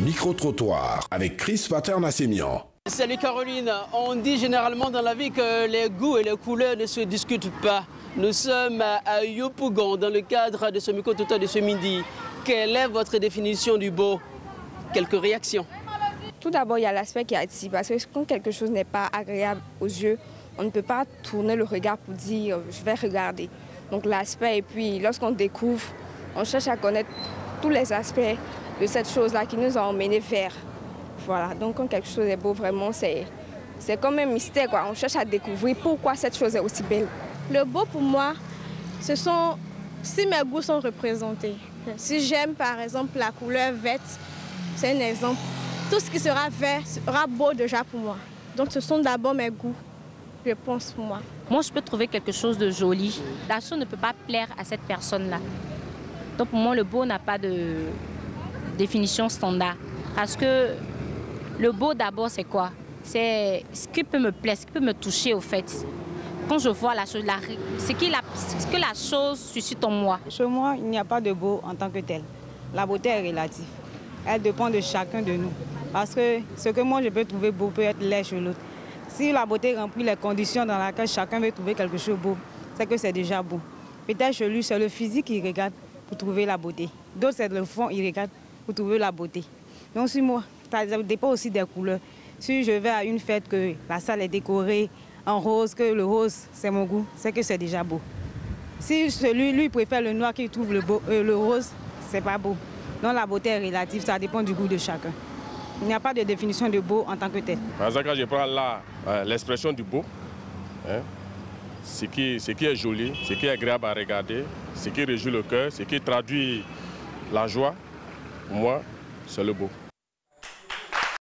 micro-trottoir avec Chris Paternassemian. Salut Caroline, on dit généralement dans la vie que les goûts et les couleurs ne se discutent pas. Nous sommes à Yopougon dans le cadre de ce micro-trottoir de ce midi. Quelle est votre définition du beau? Quelques réactions? Tout d'abord, il y a l'aspect qui attire, parce que quand quelque chose n'est pas agréable aux yeux, on ne peut pas tourner le regard pour dire « je vais regarder ». Donc l'aspect, et puis lorsqu'on découvre, on cherche à connaître tous les aspects de cette chose-là qui nous a emmenés vers. Voilà, donc quand quelque chose est beau, vraiment, c'est comme un mystère, quoi. On cherche à découvrir pourquoi cette chose est aussi belle. Le beau pour moi, ce sont, si mes goûts sont représentés. Si j'aime par exemple la couleur verte, c'est un exemple. Tout ce qui sera vert sera beau déjà pour moi. Donc ce sont d'abord mes goûts, je pense pour moi. Moi, je peux trouver quelque chose de joli. La chose ne peut pas plaire à cette personne-là. Donc pour moi, le beau n'a pas de définition standard. Parce que le beau d'abord, c'est quoi? C'est ce qui peut me plaire, ce qui peut me toucher au fait. Quand je vois la chose, ce que la chose suscite en moi. Chez moi, il n'y a pas de beau en tant que tel. La beauté est relative. Elle dépend de chacun de nous. Parce que ce que moi je peux trouver beau peut être laid chez l'autre. Si la beauté remplit les conditions dans lesquelles chacun veut trouver quelque chose de beau, c'est que c'est déjà beau. Peut-être chez lui, c'est le physique qui regarde pour trouver la beauté. D'autres, c'est le fond, ils regardent pour trouver la beauté. Donc, si moi, ça dépend aussi des couleurs. Si je vais à une fête, que la salle est décorée en rose, que le rose, c'est mon goût, c'est que c'est déjà beau. Si celui, lui, préfère le noir qu'il trouve le rose, c'est pas beau. Donc, la beauté est relative, ça dépend du goût de chacun. Il n'y a pas de définition de beau en tant que tel. Par exemple, quand je prends là l'expression du beau, hein, ce qui est joli, ce qui est agréable à regarder, ce qui réjouit le cœur, ce qui traduit la joie, pour moi, c'est le beau.